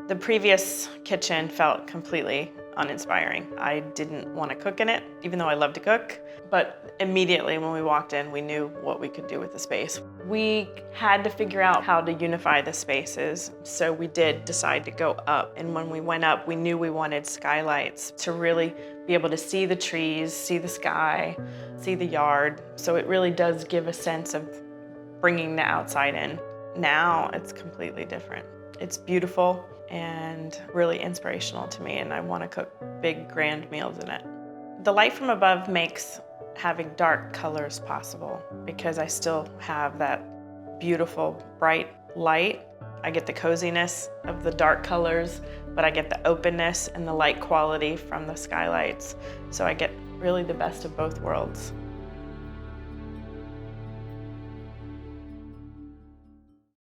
The previous kitchen felt completely uninspiring. I didn't want to cook in it, even though I love to cook. But immediately when we walked in, we knew what we could do with the space. We had to figure out how to unify the spaces, so we did decide to go up. And when we went up, we knew we wanted skylights to really be able to see the trees, see the sky, see the yard. So it really does give a sense of bringing the outside in. Now it's completely different. It's beautiful and really inspirational to me, and I want to cook big, grand meals in it. The light from above makes having dark colors possible because I still have that beautiful, bright light. I get the coziness of the dark colors, but I get the openness and the light quality from the skylights. So I get really the best of both worlds.